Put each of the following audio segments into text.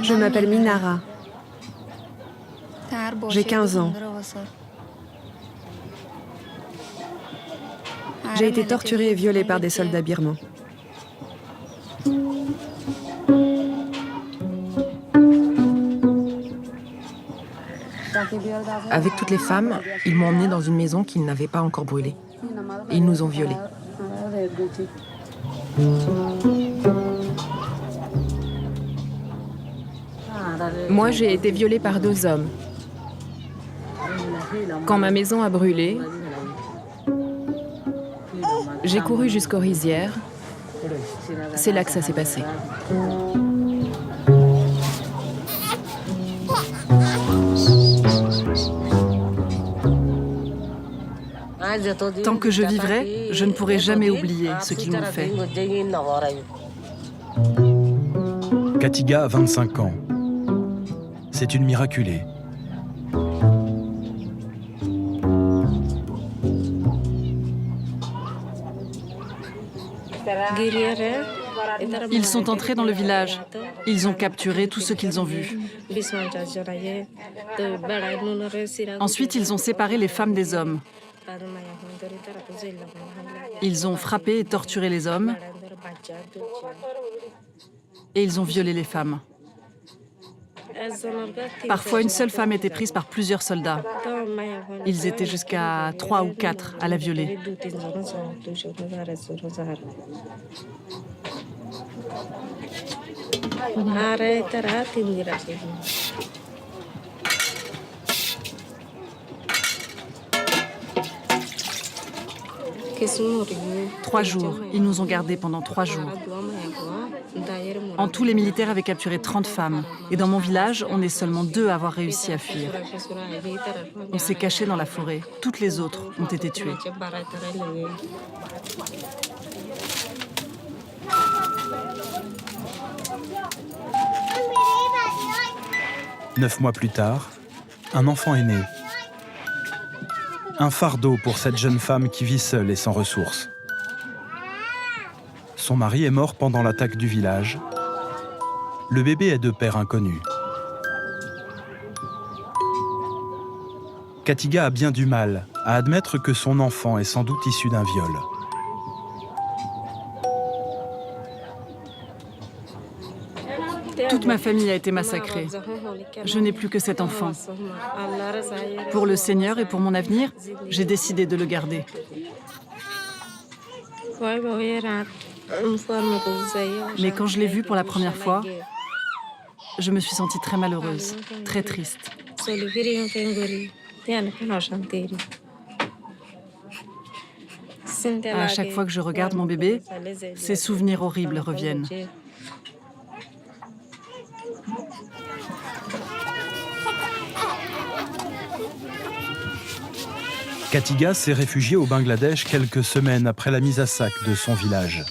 Je m'appelle Minara. J'ai 15 ans. J'ai été torturée et violée par des soldats birmans. Avec toutes les femmes, ils m'ont emmenée dans une maison qu'ils n'avaient pas encore brûlée. Ils nous ont violés. Moi, j'ai été violée par 2 hommes. Quand ma maison a brûlé, j'ai couru jusqu'aux rizières. C'est là que ça s'est passé. Tant que je vivrai, je ne pourrai jamais oublier ce qu'ils m'ont fait. Katiga a 25 ans. C'est une miraculée. Ils sont entrés dans le village. Ils ont capturé tout ce qu'ils ont vu. Ensuite, ils ont séparé les femmes des hommes. Ils ont frappé et torturé les hommes. Et ils ont violé les femmes. Parfois, une seule femme était prise par plusieurs soldats. Ils étaient jusqu'à 3 ou 4 à la violer. Trois jours. Ils nous ont gardés pendant 3 jours. En tout, les militaires avaient capturé 30 femmes. Et dans mon village, on est seulement 2 à avoir réussi à fuir. On s'est cachés dans la forêt. Toutes les autres ont été tuées. Neuf mois plus tard, un enfant est né. Un fardeau pour cette jeune femme qui vit seule et sans ressources. Son mari est mort pendant l'attaque du village. Le bébé est de père inconnu. Katiga a bien du mal à admettre que son enfant est sans doute issu d'un viol. Toute ma famille a été massacrée. Je n'ai plus que cet enfant. Pour le Seigneur et pour mon avenir, j'ai décidé de le garder. Mais quand je l'ai vu pour la première fois, je me suis sentie très malheureuse, très triste. À chaque fois que je regarde mon bébé, ces souvenirs horribles reviennent. Katiga s'est réfugiée au Bangladesh quelques semaines après la mise à sac de son village.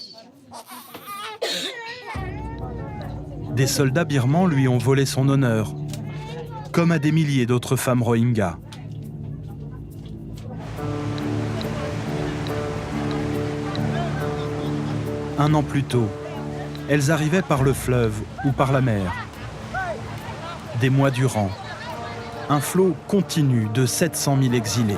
Des soldats birmans lui ont volé son honneur, comme à des milliers d'autres femmes rohingyas. Un an plus tôt, elles arrivaient par le fleuve ou par la mer. Des mois durant, un flot continu de 700 000 exilés.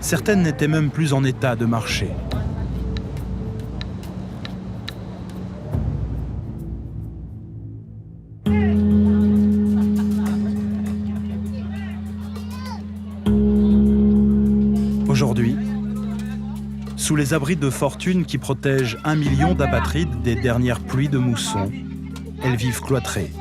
Certaines n'étaient même plus en état de marcher. Aujourd'hui, sous les abris de fortune qui protègent 1 million d'apatrides des dernières pluies de mousson, elles vivent cloîtrées.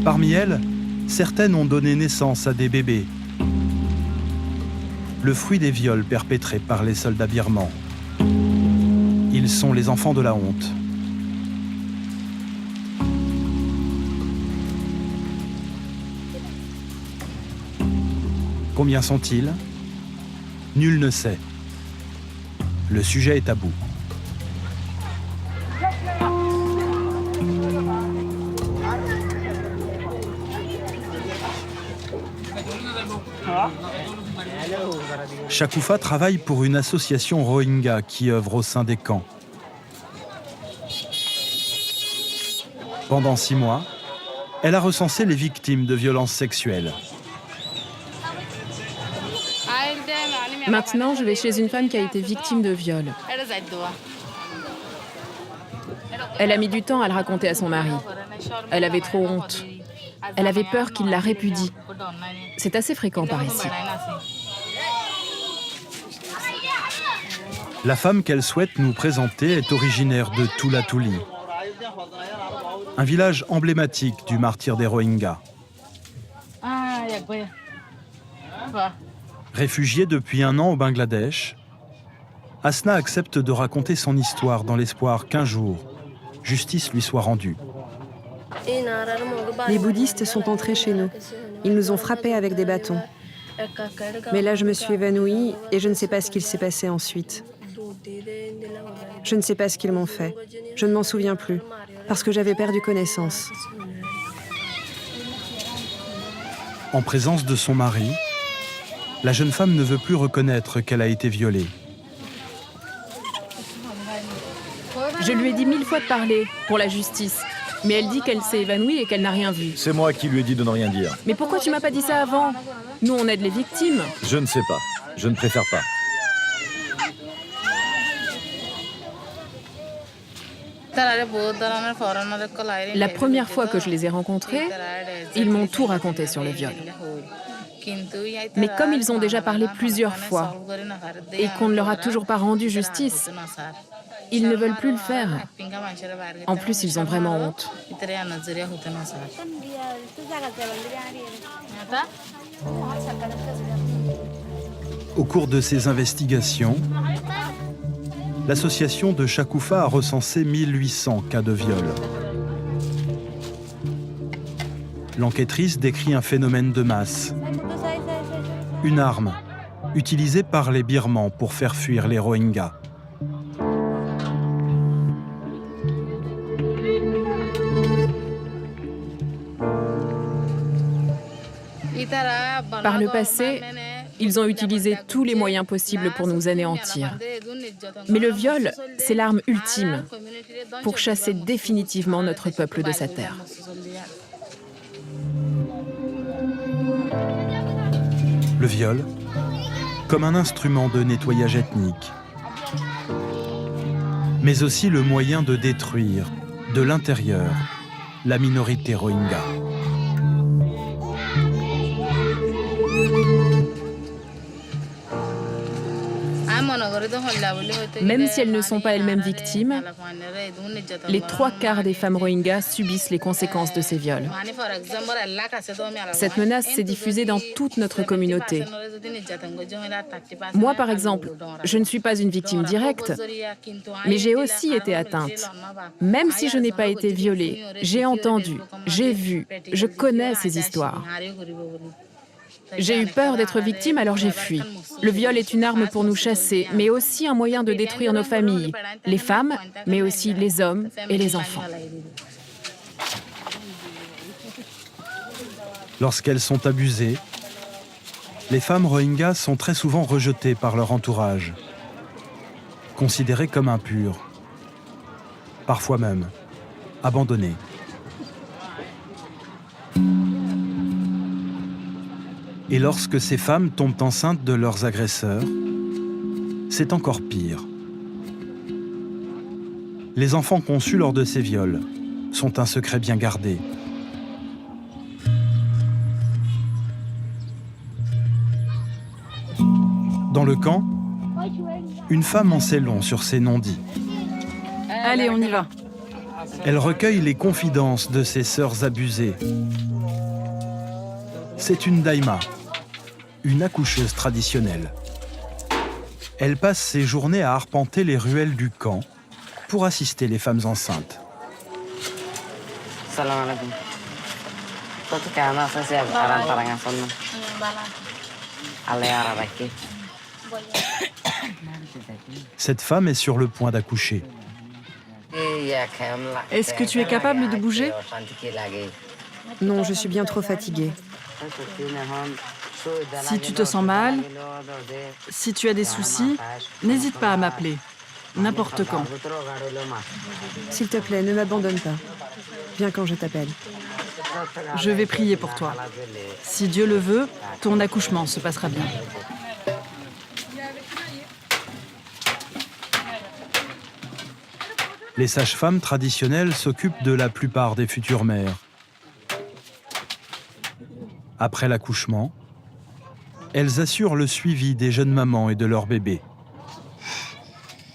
Parmi elles, certaines ont donné naissance à des bébés, le fruit des viols perpétrés par les soldats birmans. Ils sont les enfants de la honte. Combien sont-ils? Nul ne sait. Le sujet est tabou. Shakoufa travaille pour une association Rohingya qui œuvre au sein des camps. Pendant 6 mois, elle a recensé les victimes de violences sexuelles. Maintenant, je vais chez une femme qui a été victime de viol. Elle a mis du temps à le raconter à son mari. Elle avait trop honte. Elle avait peur qu'il la répudie. C'est assez fréquent par ici. La femme qu'elle souhaite nous présenter est originaire de Tulatuli, un village emblématique du martyre des Rohingyas. Réfugiée depuis 1 an au Bangladesh, Asna accepte de raconter son histoire dans l'espoir qu'un jour, justice lui soit rendue. Les bouddhistes sont entrés chez nous. Ils nous ont frappés avec des bâtons. Mais là, je me suis évanouie et je ne sais pas ce qu'il s'est passé ensuite. Je ne sais pas ce qu'ils m'ont fait. Je ne m'en souviens plus, parce que j'avais perdu connaissance. En présence de son mari, la jeune femme ne veut plus reconnaître qu'elle a été violée. Je lui ai dit 1000 fois de parler pour la justice. Mais elle dit qu'elle s'est évanouie et qu'elle n'a rien vu. C'est moi qui lui ai dit de ne rien dire. Mais pourquoi tu m'as pas dit ça avant? Nous, on aide les victimes. Je ne sais pas. Je ne préfère pas. La première fois que je les ai rencontrés, ils m'ont tout raconté sur le viol. Mais comme ils ont déjà parlé plusieurs fois et qu'on ne leur a toujours pas rendu justice, ils ne veulent plus le faire. En plus, ils ont vraiment honte. Au cours de ses investigations, l'association de Shakoufa a recensé 1800 cas de viol. L'enquêtrice décrit un phénomène de masse. Une arme, utilisée par les Birmans pour faire fuir les Rohingyas. Par le passé, ils ont utilisé tous les moyens possibles pour nous anéantir. Mais le viol, c'est l'arme ultime pour chasser définitivement notre peuple de sa terre. Le viol, comme un instrument de nettoyage ethnique, mais aussi le moyen de détruire, de l'intérieur, la minorité Rohingya. Même si elles ne sont pas elles-mêmes victimes, les 3/4 des femmes Rohingyas subissent les conséquences de ces viols. Cette menace s'est diffusée dans toute notre communauté. Moi, par exemple, je ne suis pas une victime directe, mais j'ai aussi été atteinte. Même si je n'ai pas été violée, j'ai entendu, j'ai vu, je connais ces histoires. J'ai eu peur d'être victime, alors j'ai fui. Le viol est une arme pour nous chasser, mais aussi un moyen de détruire nos familles, les femmes, mais aussi les hommes et les enfants. Lorsqu'elles sont abusées, les femmes Rohingyas sont très souvent rejetées par leur entourage, considérées comme impures, parfois même abandonnées. Et lorsque ces femmes tombent enceintes de leurs agresseurs, c'est encore pire. Les enfants conçus lors de ces viols sont un secret bien gardé. Dans le camp, une femme en sait long sur ces non-dits. Allez, on y va. Elle recueille les confidences de ses sœurs abusées. C'est une daïma, une accoucheuse traditionnelle. Elle passe ses journées à arpenter les ruelles du camp pour assister les femmes enceintes. Cette femme est sur le point d'accoucher. Est-ce que tu es capable de bouger? Non, je suis bien trop fatiguée. Si tu te sens mal, si tu as des soucis, n'hésite pas à m'appeler, n'importe quand. S'il te plaît, ne m'abandonne pas. Viens quand je t'appelle. Je vais prier pour toi. Si Dieu le veut, ton accouchement se passera bien. Les sages-femmes traditionnelles s'occupent de la plupart des futures mères. Après l'accouchement, elles assurent le suivi des jeunes mamans et de leurs bébés.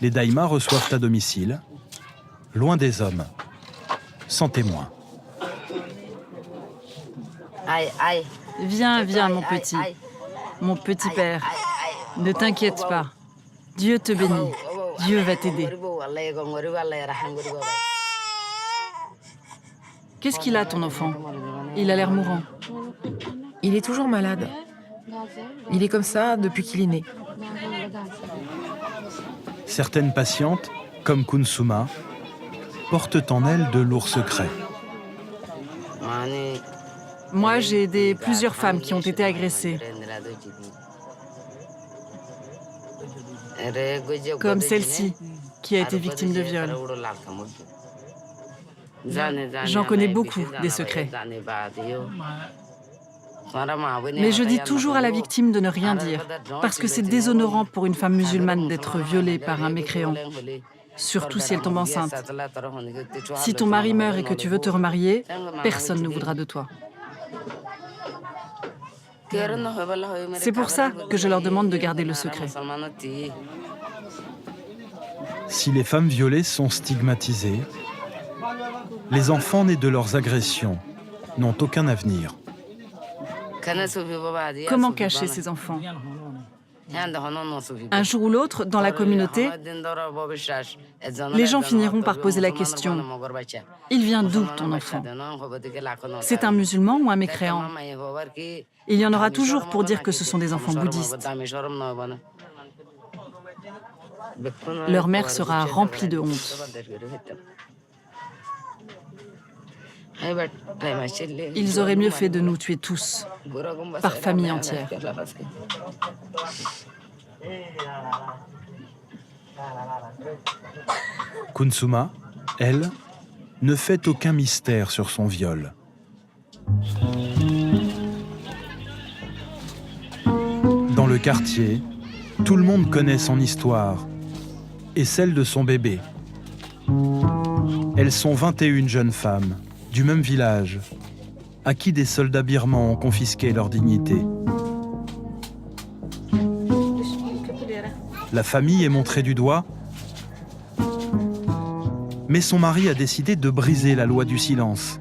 Les daïmas reçoivent à domicile, loin des hommes, sans témoin. Viens, viens, mon petit père. Ne t'inquiète pas. Dieu te bénit. Dieu va t'aider. Qu'est-ce qu'il a, ton enfant? Il a l'air mourant. Il est toujours malade. Il est comme ça depuis qu'il est né. Certaines patientes, comme Kunsuma, portent en elles de lourds secrets. Moi, j'ai aidé plusieurs femmes qui ont été agressées. Comme celle-ci, qui a été victime de viol. J'en connais beaucoup des secrets. Mais je dis toujours à la victime de ne rien dire, parce que c'est déshonorant pour une femme musulmane d'être violée par un mécréant, surtout si elle tombe enceinte. Si ton mari meurt et que tu veux te remarier, personne ne voudra de toi. C'est pour ça que je leur demande de garder le secret. Si les femmes violées sont stigmatisées, les enfants nés de leurs agressions n'ont aucun avenir. Comment cacher ces enfants? Un jour ou l'autre, dans la communauté, les gens finiront par poser la question « Il vient d'où ton enfant? C'est un musulman ou un mécréant ?» Il y en aura toujours pour dire que ce sont des enfants bouddhistes. Leur mère sera remplie de honte. Ils auraient mieux fait de nous tuer tous, par famille entière. Kunsuma, elle, ne fait aucun mystère sur son viol. Dans le quartier, tout le monde connaît son histoire et celle de son bébé. Elles sont 21 jeunes femmes du même village, à qui des soldats birmans ont confisqué leur dignité. La famille est montrée du doigt, mais son mari a décidé de briser la loi du silence,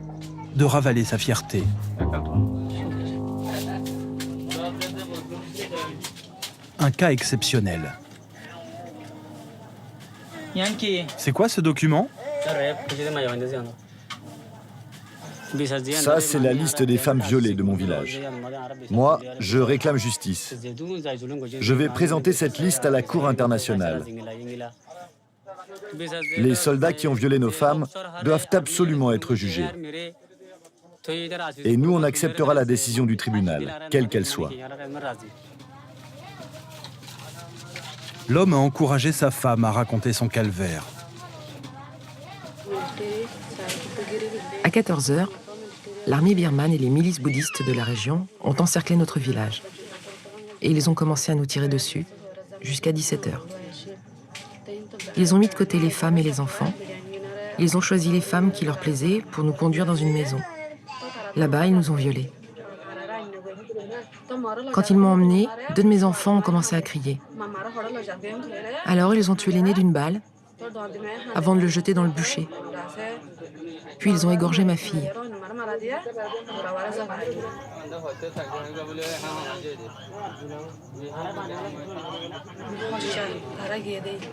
de ravaler sa fierté. Un cas exceptionnel. C'est quoi ce document ? Ça, c'est la liste des femmes violées de mon village. Moi, je réclame justice. Je vais présenter cette liste à la Cour internationale. Les soldats qui ont violé nos femmes doivent absolument être jugés. Et nous, on acceptera la décision du tribunal, quelle qu'elle soit. L'homme a encouragé sa femme à raconter son calvaire. À 14 h, l'armée birmane et les milices bouddhistes de la région ont encerclé notre village. Et ils ont commencé à nous tirer dessus jusqu'à 17 h. Ils ont mis de côté les femmes et les enfants. Ils ont choisi les femmes qui leur plaisaient pour nous conduire dans une maison. Là-bas, ils nous ont violés. Quand ils m'ont emmenée, 2 de mes enfants ont commencé à crier. Alors, ils ont tué l'aîné d'une balle avant de le jeter dans le bûcher. Puis, ils ont égorgé ma fille.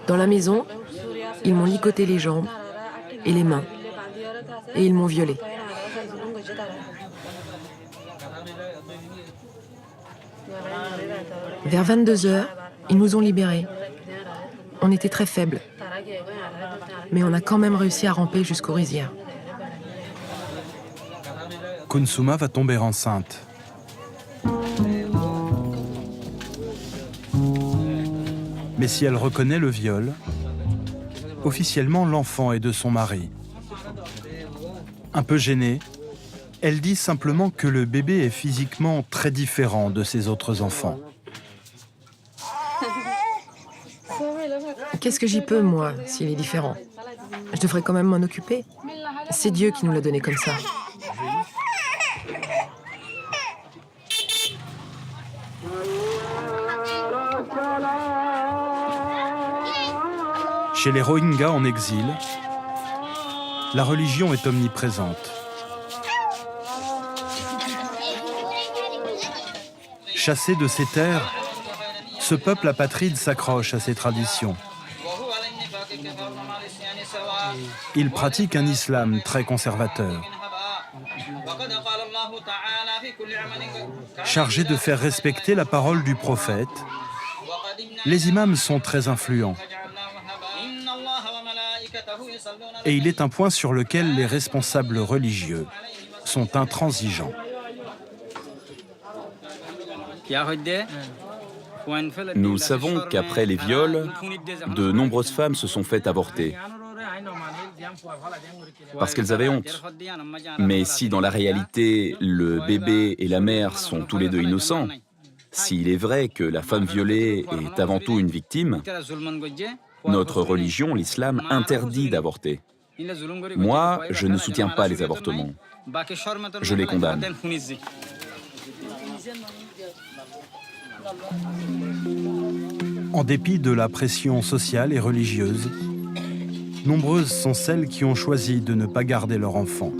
Dans la maison, ils m'ont ligoté les jambes et les mains et ils m'ont violée. Vers 22 h, ils nous ont libérés. On était très faibles, mais on a quand même réussi à ramper jusqu'aux rizières. Kunsuma va tomber enceinte. Mais si elle reconnaît le viol, officiellement l'enfant est de son mari. Un peu gênée, elle dit simplement que le bébé est physiquement très différent de ses autres enfants. Qu'est-ce que j'y peux, moi, s'il est différent? Je devrais quand même m'en occuper. C'est Dieu qui nous l'a donné comme ça. Chez les Rohingyas en exil, la religion est omniprésente. Chassé de ses terres, ce peuple apatride s'accroche à ses traditions. Il pratique un islam très conservateur. Chargés de faire respecter la parole du prophète, les imams sont très influents. Et il est un point sur lequel les responsables religieux sont intransigeants. Nous savons qu'après les viols, de nombreuses femmes se sont faites avorter parce qu'elles avaient honte. Mais si dans la réalité, le bébé et la mère sont tous les deux innocents, s'il est vrai que la femme violée est avant tout une victime, notre religion, l'islam, interdit d'avorter. Moi, je ne soutiens pas les avortements. Je les condamne. En dépit de la pression sociale et religieuse, nombreuses sont celles qui ont choisi de ne pas garder leur enfant.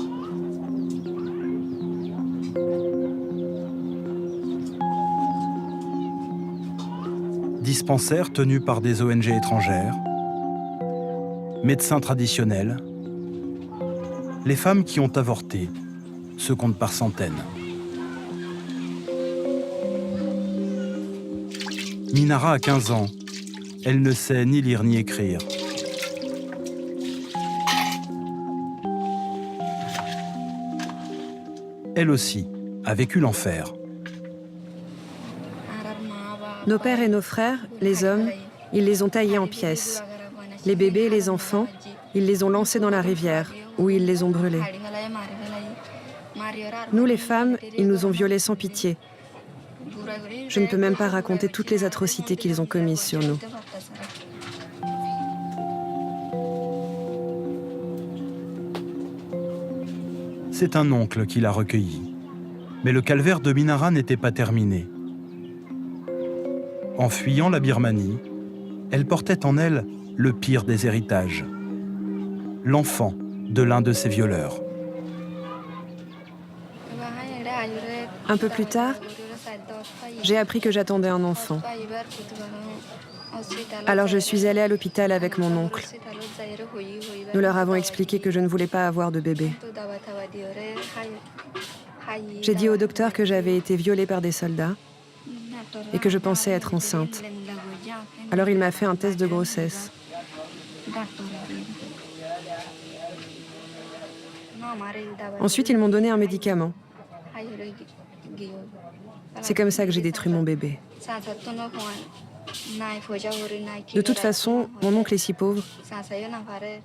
Dispensaires tenus par des ONG étrangères, médecins traditionnels, les femmes qui ont avorté se comptent par centaines. Minara a 15 ans. Elle ne sait ni lire ni écrire. Elle aussi a vécu l'enfer. Nos pères et nos frères, les hommes, ils les ont taillés en pièces. Les bébés et les enfants, ils les ont lancés dans la rivière, où ils les ont brûlés. Nous, les femmes, ils nous ont violés sans pitié. Je ne peux même pas raconter toutes les atrocités qu'ils ont commises sur nous. C'est un oncle qui l'a recueilli. Mais le calvaire de Minara n'était pas terminé. En fuyant la Birmanie, elle portait en elle le pire des héritages, l'enfant de l'un de ses violeurs. Un peu plus tard, j'ai appris que j'attendais un enfant. Alors je suis allée à l'hôpital avec mon oncle. Nous leur avons expliqué que je ne voulais pas avoir de bébé. J'ai dit au docteur que j'avais été violée par des soldats et que je pensais être enceinte. Alors il m'a fait un test de grossesse. Ensuite, ils m'ont donné un médicament. C'est comme ça que j'ai détruit mon bébé. De toute façon, mon oncle est si pauvre,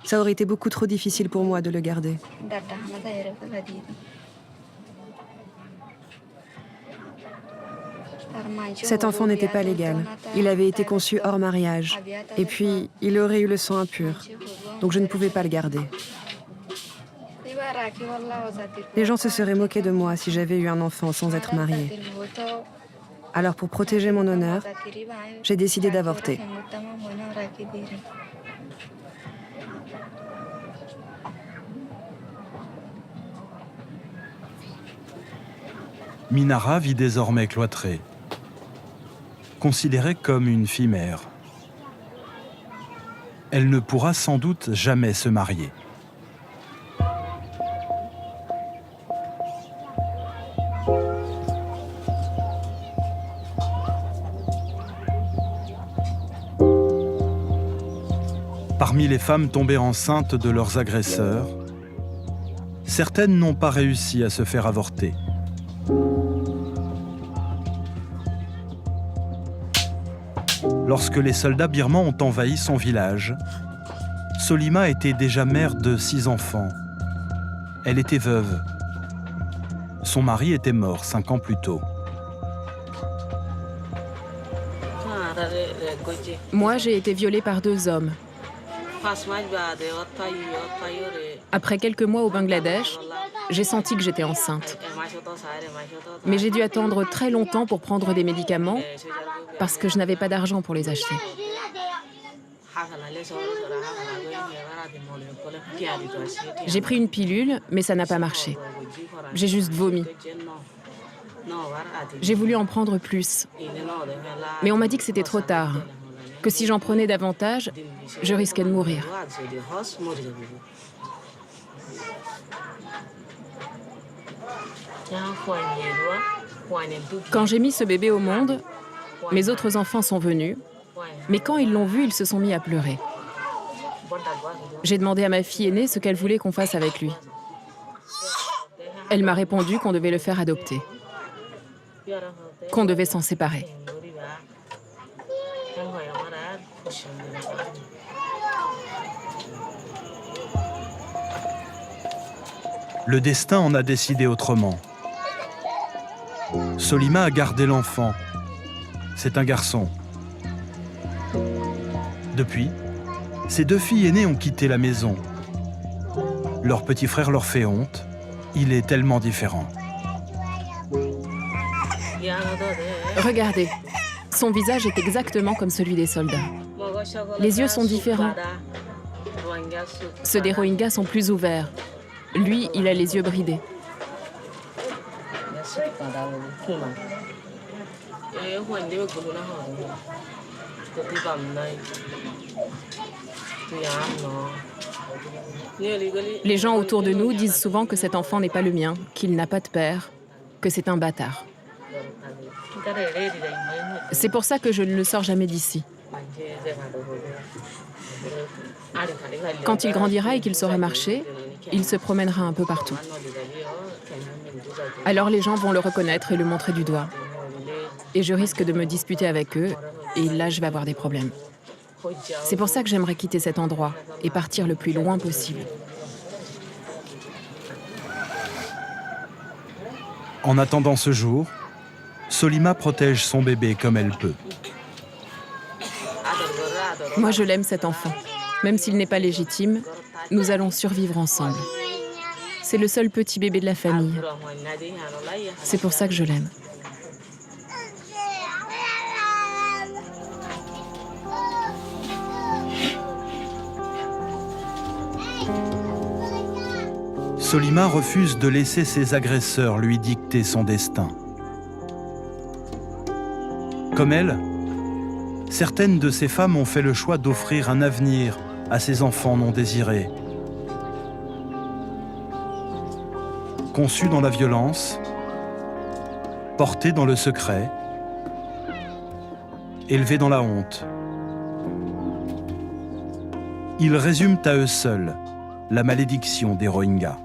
ça aurait été beaucoup trop difficile pour moi de le garder. Cet enfant n'était pas légal. Il avait été conçu hors mariage. Et puis, il aurait eu le sang impur. Donc je ne pouvais pas le garder. Les gens se seraient moqués de moi si j'avais eu un enfant sans être mariée. Alors pour protéger mon honneur, j'ai décidé d'avorter. Minara vit désormais cloîtrée, considérée comme une fille-mère. Elle ne pourra sans doute jamais se marier. Parmi les femmes tombées enceintes de leurs agresseurs, certaines n'ont pas réussi à se faire avorter. lorsque les soldats birmans ont envahi son village, Solima était déjà mère de 6 enfants. Elle était veuve. Son mari était mort 5 ans plus tôt. Moi, j'ai été violée par 2 hommes. Après quelques mois au Bangladesh, j'ai senti que j'étais enceinte. Mais j'ai dû attendre très longtemps pour prendre des médicaments parce que je n'avais pas d'argent pour les acheter. J'ai pris une pilule, mais ça n'a pas marché. J'ai juste vomi. J'ai voulu en prendre plus. Mais on m'a dit que c'était trop tard, que si j'en prenais davantage, je risquais de mourir. Quand j'ai mis ce bébé au monde, mes autres enfants sont venus, mais quand ils l'ont vu, ils se sont mis à pleurer. J'ai demandé à ma fille aînée ce qu'elle voulait qu'on fasse avec lui. Elle m'a répondu qu'on devait le faire adopter, qu'on devait s'en séparer. Le destin en a décidé autrement. Solima a gardé l'enfant. C'est un garçon. Depuis, ses 2 filles aînées ont quitté la maison. Leur petit frère leur fait honte. Il est tellement différent. Regardez, son visage est exactement comme celui des soldats. Les yeux sont différents. Ceux des Rohingyas sont plus ouverts. Lui, il a les yeux bridés. Les gens autour de nous disent souvent que cet enfant n'est pas le mien, qu'il n'a pas de père, que c'est un bâtard. C'est pour ça que je ne le sors jamais d'ici. Quand il grandira et qu'il saura marcher, il se promènera un peu partout. Alors les gens vont le reconnaître et le montrer du doigt. Et je risque de me disputer avec eux, et là je vais avoir des problèmes. C'est pour ça que j'aimerais quitter cet endroit et partir le plus loin possible. En attendant ce jour, Solima protège son bébé comme elle peut. Moi, je l'aime, cet enfant. Même s'il n'est pas légitime, nous allons survivre ensemble. C'est le seul petit bébé de la famille. C'est pour ça que je l'aime. Solima refuse de laisser ses agresseurs lui dicter son destin. Comme elle, certaines de ces femmes ont fait le choix d'offrir un avenir à ces enfants non désirés. Conçus dans la violence, portés dans le secret, élevés dans la honte. Ils résument à eux seuls la malédiction des Rohingyas.